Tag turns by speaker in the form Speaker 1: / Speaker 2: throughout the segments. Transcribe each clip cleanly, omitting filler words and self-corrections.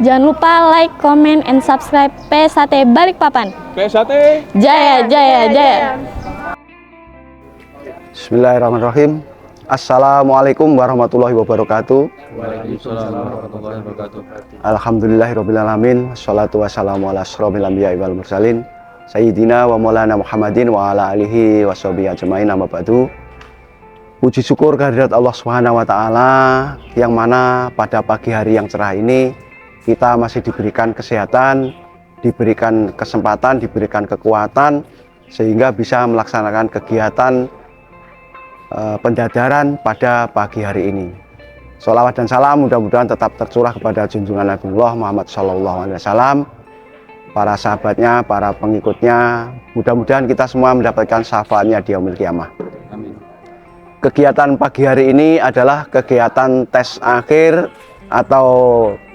Speaker 1: Jangan lupa like, comment, and subscribe PSHT Balikpapan.
Speaker 2: PSHT
Speaker 1: Jaya, jaya, jaya.
Speaker 3: Bismillahirrahmanirrahim. Assalamualaikum warahmatullahi wabarakatuh.
Speaker 2: Waalaikumsalam warahmatullahi wabarakatuh.
Speaker 3: Alhamdulillahirrabbilalamin. Wassalatu wassalamu ala asyrofil anbiya'i wal mursalin Sayyidina wa maulana Muhammadin wa ala alihi wa sahbihi ajmain, amma ba'du. Puji syukur kehadirat Allah Subhanahu wa taala yang mana pada pagi hari yang cerah ini kita masih diberikan kesehatan, diberikan kesempatan, diberikan kekuatan sehingga bisa melaksanakan kegiatan pendadaran pada pagi hari ini. Sholawat dan salam mudah-mudahan tetap tercurah kepada junjungan Nabiullah Muhammad SAW, para sahabatnya, para pengikutnya. Mudah-mudahan kita semua mendapatkan syafaatnya di yaumil qiyamah.
Speaker 2: Amin.
Speaker 3: Kegiatan pagi hari ini adalah kegiatan tes akhir atau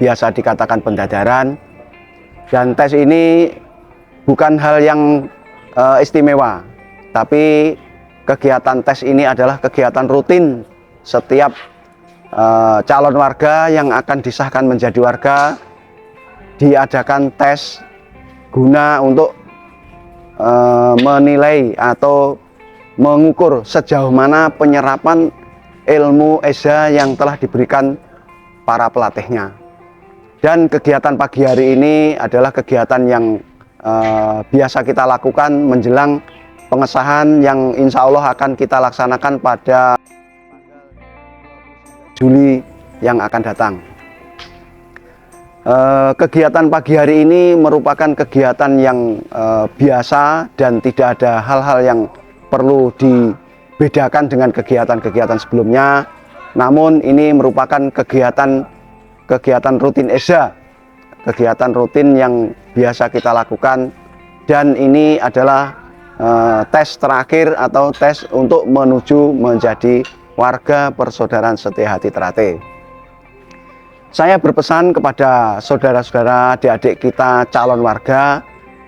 Speaker 3: biasa dikatakan pendadaran. Dan tes ini bukan hal yang istimewa, tapi kegiatan tes ini adalah kegiatan rutin setiap calon warga yang akan disahkan menjadi warga. Diadakan tes guna untuk menilai atau mengukur sejauh mana penyerapan ilmu eza yang telah diberikan para pelatihnya. Dan kegiatan pagi hari ini adalah kegiatan yang biasa kita lakukan menjelang pengesahan yang insya Allah akan kita laksanakan pada Juli yang akan datang. Kegiatan pagi hari ini merupakan kegiatan yang biasa dan tidak ada hal-hal yang perlu dibedakan dengan kegiatan-kegiatan sebelumnya. Namun ini merupakan kegiatan rutin EZA, kegiatan rutin yang biasa kita lakukan, dan ini adalah tes terakhir atau tes untuk menuju menjadi warga persaudaraan setia hati Ternate. Saya berpesan kepada saudara-saudara, adik-adik kita calon warga,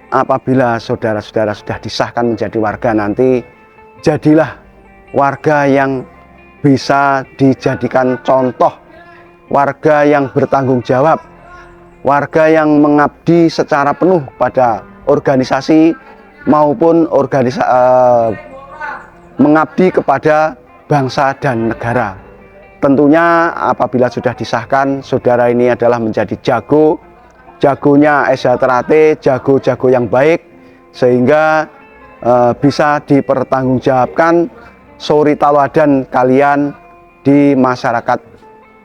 Speaker 3: apabila saudara-saudara sudah disahkan menjadi warga nanti, jadilah warga yang bisa dijadikan contoh, warga yang bertanggung jawab, warga yang mengabdi secara penuh pada organisasi maupun mengabdi kepada bangsa dan negara. Tentunya apabila sudah disahkan, saudara ini adalah menjadi jagonya EZA Ternate, jago-jago yang baik, sehingga bisa dipertanggungjawabkan suri tauladan kalian di masyarakat.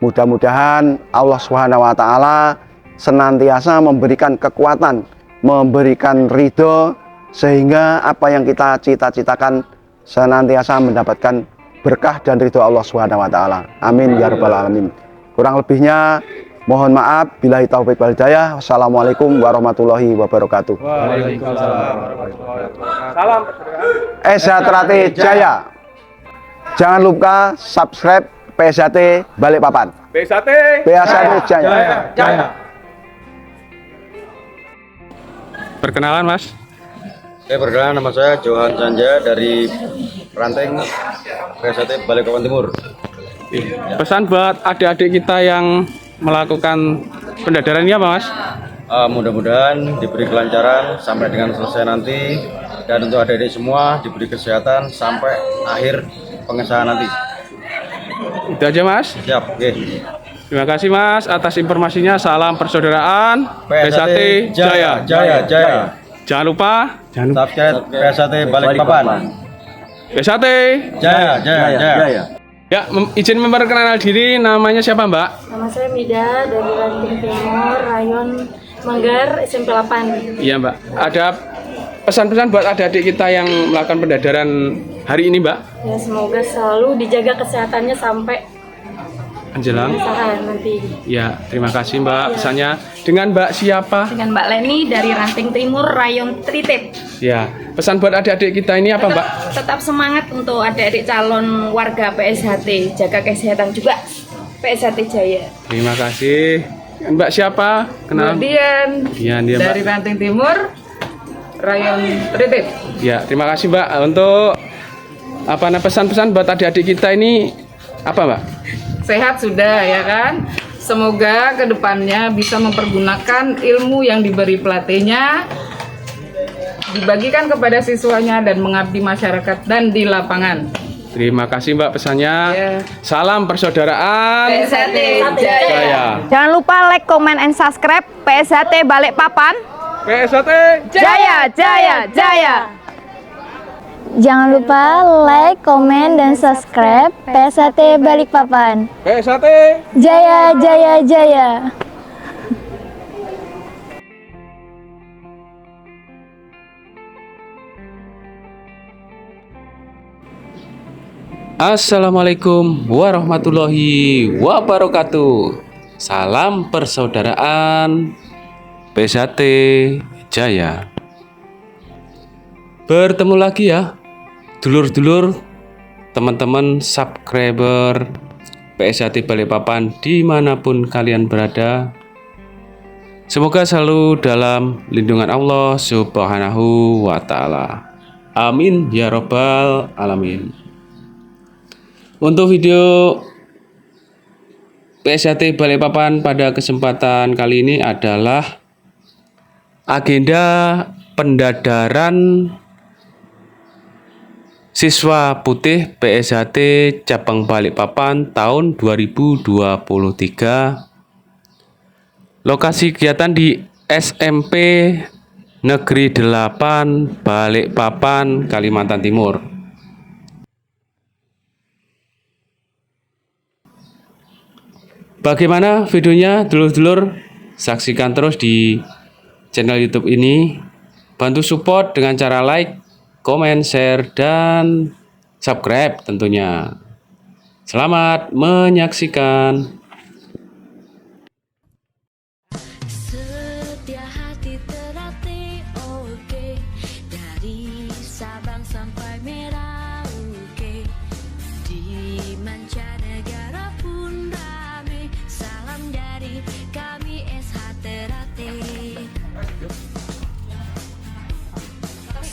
Speaker 3: Mudah-mudahan Allah Subhanahu wa taala senantiasa memberikan kekuatan, memberikan ridho, sehingga apa yang kita cita-citakan senantiasa mendapatkan berkah dan ridho Allah Subhanahu wa taala. Amin ya rabbal alamin. Kurang lebihnya mohon maaf. Billahi taufik wal hidayah. Wassalamualaikum warahmatullahi wabarakatuh.
Speaker 2: Waalaikumsalam warahmatullahi wabarakatuh. Salam persaudaraan.
Speaker 3: EZA Ternate Jaya. Jangan lupa subscribe PSHT Balikpapan.
Speaker 2: PSHT
Speaker 3: Jaya.
Speaker 2: Jaya. Perkenalan, Mas.
Speaker 4: Perkenalkan, nama saya Johan Sanja dari Ranting PSHT Balikpapan Timur.
Speaker 2: Pesan buat adik-adik kita yang melakukan pendadaran ini apa, Mas?
Speaker 4: Mudah-mudahan diberi kelancaran sampai dengan selesai nanti, dan untuk adik-adik semua diberi kesehatan sampai akhir pengesahan nanti.
Speaker 2: Itu aja, Mas.
Speaker 4: Siap, oke.
Speaker 2: Terima kasih, Mas, atas informasinya. Salam persaudaraan. PSHT Jaya.
Speaker 4: Jaya, Jaya.
Speaker 2: Jangan lupa
Speaker 4: Subscribe PSHT Balikpapan.
Speaker 2: PSHT
Speaker 4: Jaya, Jaya, Jaya.
Speaker 2: Ya, izin memperkenalkan diri, namanya siapa, Mbak?
Speaker 1: Nama saya Mida dari Ranting Timur, Rayon Manggar, SMP 8.
Speaker 2: Iya, Mbak. Ada pesan-pesan buat adik-adik kita yang melakukan pendadaran hari ini, Mbak?
Speaker 1: Ya, semoga selalu dijaga kesehatannya sampai
Speaker 2: Menjelang.
Speaker 1: pengesahan nanti.
Speaker 2: Ya, terima kasih, Mbak. Pesannya dengan Mbak siapa?
Speaker 1: Dengan Mbak Leni dari Ranting Timur, Rayon Tritip.
Speaker 2: Ya, pesan buat adik-adik kita ini apa, Mbak?
Speaker 1: Tetap semangat untuk adik-adik calon warga PSHT, jaga kesehatan juga PSHT Jaya.
Speaker 2: Terima kasih. Mbak siapa? Kenal?
Speaker 5: Kemudian
Speaker 2: Iya, dia, Mbak.
Speaker 5: dari Ranting Timur, Rayon Tritip.
Speaker 2: Ya, terima kasih, Mbak. Untuk pesan-pesan buat adik-adik kita ini apa, Mbak?
Speaker 5: Sehat sudah ya kan? Semoga kedepannya bisa mempergunakan ilmu yang diberi pelatihnya, dibagikan kepada siswanya dan mengabdi masyarakat dan di lapangan.
Speaker 2: Terima kasih Mbak pesannya.
Speaker 5: Ya.
Speaker 2: Salam persaudaraan.
Speaker 1: PSHT Jaya.
Speaker 2: Jaya.
Speaker 6: Jangan lupa like, comment, and subscribe PSHT Balikpapan.
Speaker 2: PSHT
Speaker 6: Jaya, jaya, jaya. Jangan lupa like, komen, dan subscribe PSHT Balikpapan.
Speaker 2: PSHT
Speaker 6: Jaya, jaya, jaya.
Speaker 2: Assalamualaikum warahmatullahi wabarakatuh. Salam persaudaraan PSHT Jaya. Bertemu lagi ya dulur-dulur, teman-teman subscriber PSHT Balikpapan dimanapun kalian berada. Semoga selalu dalam lindungan Allah Subhanahu wa Ta'ala. Amin ya Rabbal Alamin. Untuk video PSHT Balikpapan pada kesempatan kali ini adalah agenda pendadaran siswa putih PSHT Cabang Balikpapan tahun 2023. Lokasi kegiatan di SMP Negeri 8 Balikpapan, Kalimantan Timur. Bagaimana videonya dulur-dulur? Saksikan terus di channel YouTube ini. Bantu support dengan cara like, komen, share, dan subscribe tentunya. Selamat menyaksikan.
Speaker 7: Setia hati terlatih, oke. Dari Sabang sampai Merauke, di mancanegara pun rame. Salam dari kami SH Teratai.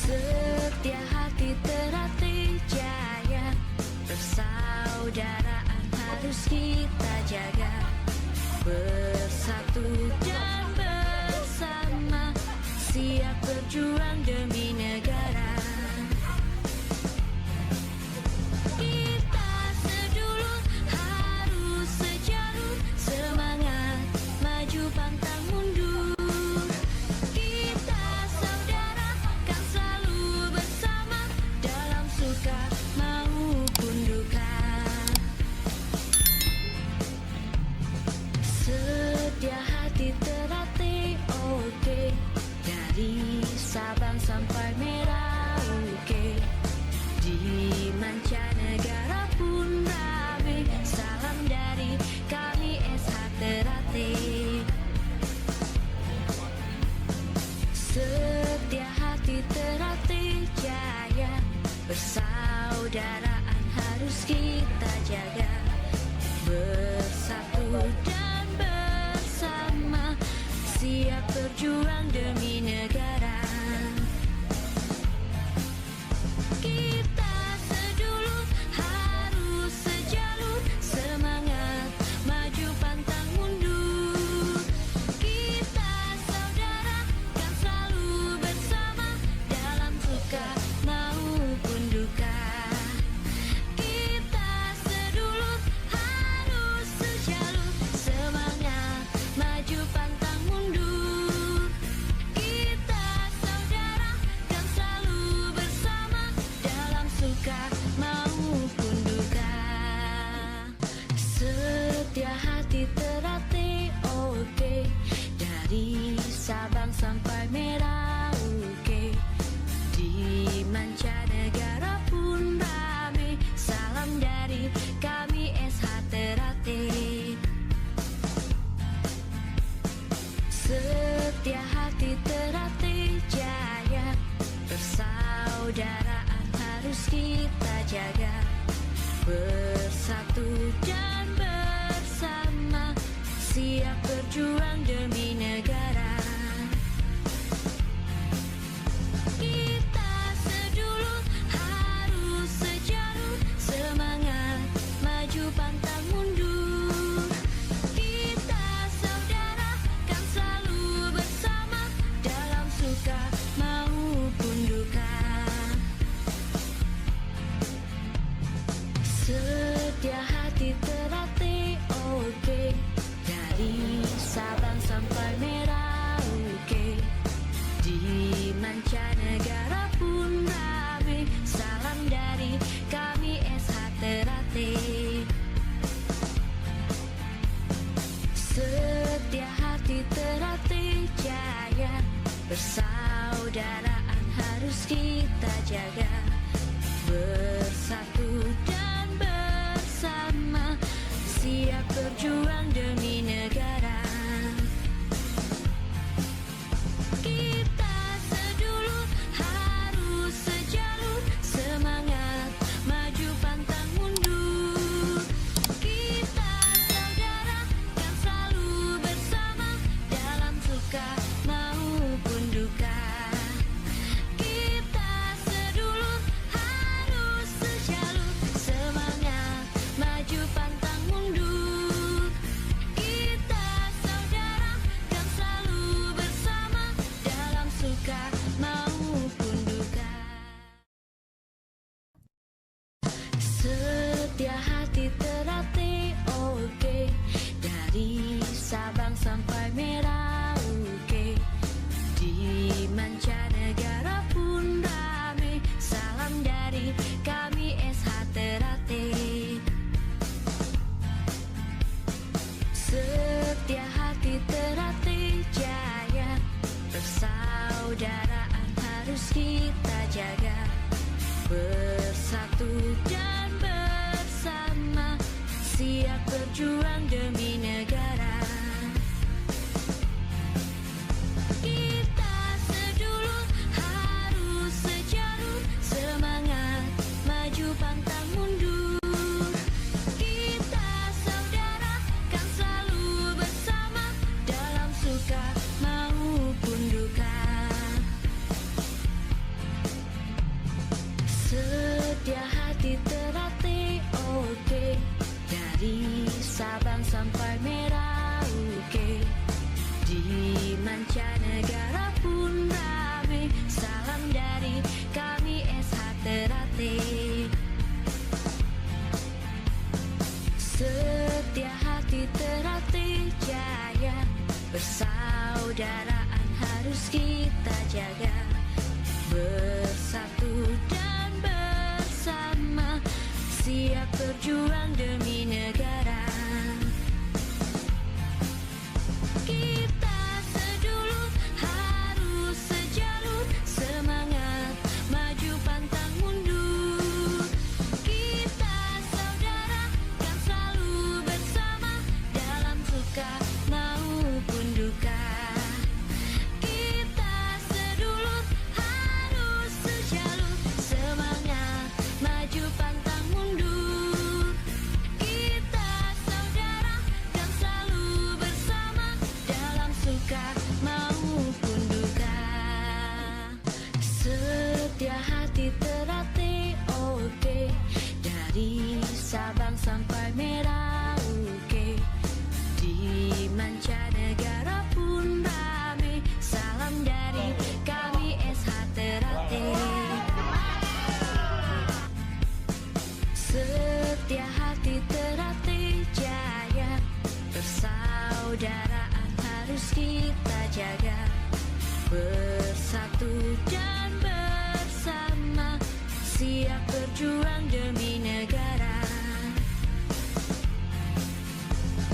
Speaker 7: Setia hati Teratai Jaya, persaudaraan harus kita jaga. Bersatu dan bersama, siap berjuang demi negara. Kita sedulur harus sejalur, semangat maju pantang mundur. Kita saudara kan selalu bersama, dalam suka maupun duka. Setia hati Teratai, oke. Dari Sabang sampai Merauke, di mancanegara pun rame. Salam dari kami SH Teratai. Setia hati Teratai Jaya, persaudaraan harus kita jaga. Bersatu dan bersama, siap berjuang demi negara. Kita sedulur harus sejalur, semangat maju pantang mundur. Kita saudara kan selalu bersama, dalam suka maupun duka. Kita sedulur harus sejalur, semangat maju pantang mundur. Kita saudara kan selalu bersama, dalam suka maupun duka. Setia hati Teratai, oke. Dari Sabang sampai Merauke, di mancanegara pun rame. Salam dari kami SH Teratai. Setia hati Teratai Jaya, persaudaraan harus kita jaga. Bersatu dan bersama, siap berjuang demi negara. Kita sedulur harus sejalur, semangat maju pantang mundur. Kita Sabang sampai Merauke, di mancanegara pun rame. Salam dari kami SH Ternate. Setia hati Ternate Jaya, persaudaraan harus kita jaga. Bersatu dan bersama, siap berjuang demi negara. Kita sedulur harus sejalur, semangat maju pantang mundur. Kita saudara kan selalu bersama, dalam suka maupun duka. Kita sedulur harus sejalur, semangat maju pantang mundur. Kita saudara kan selalu bersama, dalam suka maupun duka. Setia hati Ternate oke, dari Sabang sampai Merauke, di mancanegara pun rame. Salam dari kami SH Ternate. Setia hati Ternate Jaya, persaudaraan harus kita jaga. Bersatu dan bersama, siap berjuang demi negara. Kita sedulur harus sejalur, semangat maju pantang mundur. Kita saudara kan selalu bersama, dalam suka maupun duka. Setia hati Ternate oke, dari Sabang sampai Merauke, di mancanegara pun rame. Salam dari kami SH Ternate. Setia hati Ternate Jaya, persaudaraan harus kita jaga. Bersatu dan bersama, siap berjuang demi negara. Kita sedulur harus sejalur, semangat maju pantang mundur. Kita saudara kan selalu bersama, dalam suka maupun duka. Kita sedulur harus sejalur, semangat maju pantang mundur. Kita saudara kan selalu bersama, dalam suka maupun duka. Setia hati Ternate oke, dari Sabang sampai Merauke, di mancanegara pun rame. Salam dari kami SH Ternate. Setia hati Ternate Jaya, persaudaraan harus kita jaga. Bersatu dan bersama, siap berjuang demi negara.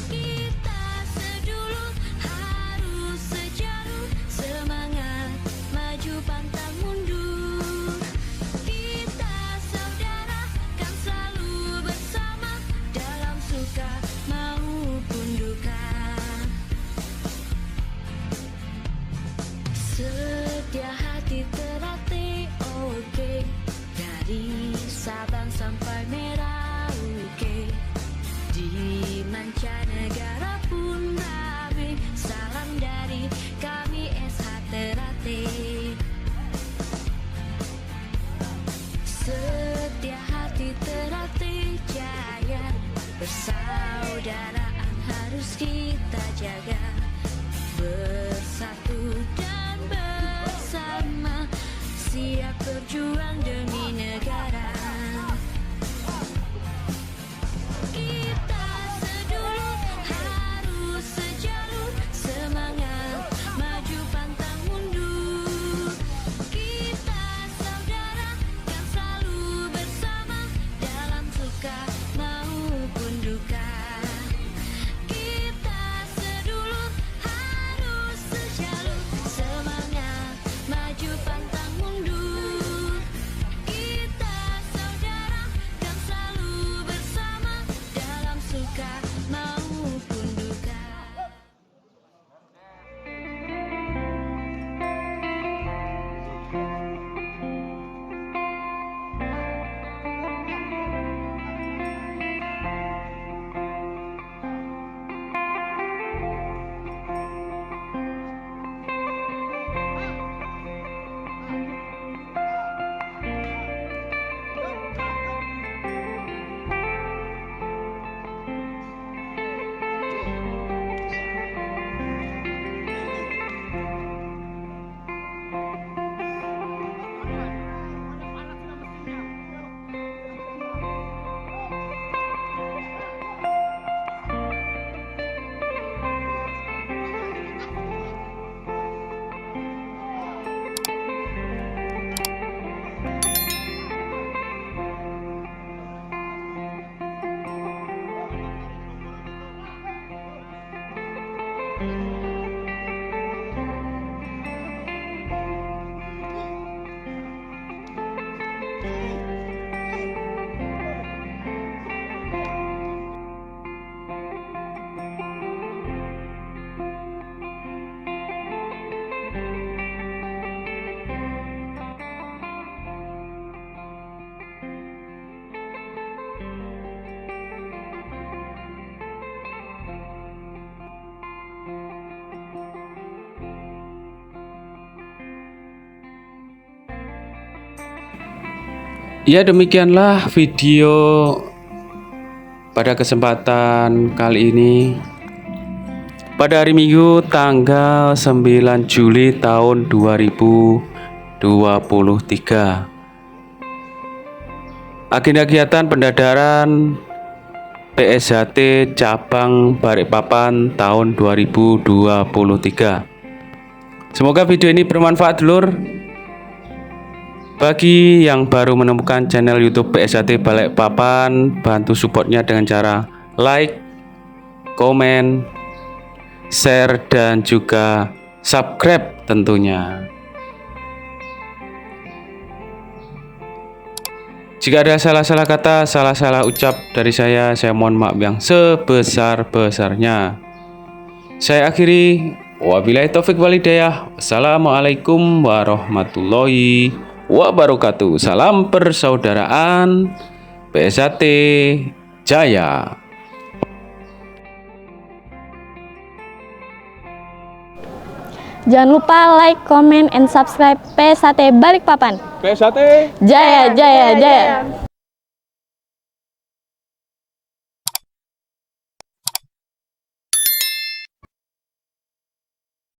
Speaker 7: Kita sedulur harus sejalur, semangat maju pantang mundur. Kita saudara kan selalu bersama, dalam suka maupun duka. Setia hati Ternate oke, dari Sabang sampai Merauke, di mancanegara pun rame. Salam dari kami SH Ternate. Setia hati Ternate Jaya, persaudaraan harus kita jaga. Bersatu dan bersama, siap berjuang demi negara. Kita sedulur harus sejalan.
Speaker 2: Ya, demikianlah video pada kesempatan kali ini. Pada hari Minggu tanggal 9 Juli tahun 2023. Agenda kegiatan pendadaran PSHT cabang Balikpapan tahun 2023. Semoga video ini bermanfaat, dulur. Bagi yang baru menemukan channel YouTube PSHT Balikpapan, bantu supportnya dengan cara like, komen, share, dan juga subscribe tentunya. Jika ada salah-salah kata, salah-salah ucap dari saya mohon maaf yang sebesar-besarnya. Saya akhiri, wabillahi taufik walhidayah. Wassalamualaikum warahmatullahi wabarakatuh. Salam persaudaraan, PSHT Jaya.
Speaker 6: Jangan lupa like, comment, and subscribe PSHT Balikpapan.
Speaker 2: PSHT
Speaker 6: Jaya, jaya, jaya.